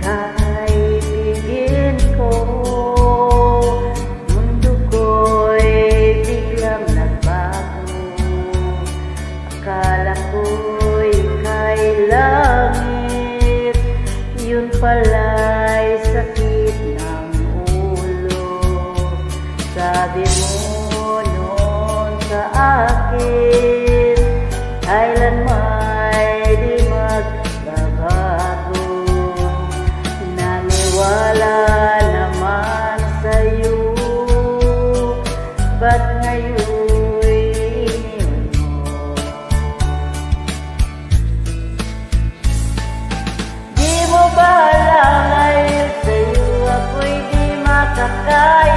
Kaibigan ko, mundo ko'y biglang nagbago. Akala ko'y kay langit, yun pala'y sakit ng ulo. Sabi mo noon sa akin, kailanman di magbabago. Naniwala naman sa'yo, ba't ngayon'y iniwan mo? Di mo ba alam ngayon sa'yo ako'y di makakaya?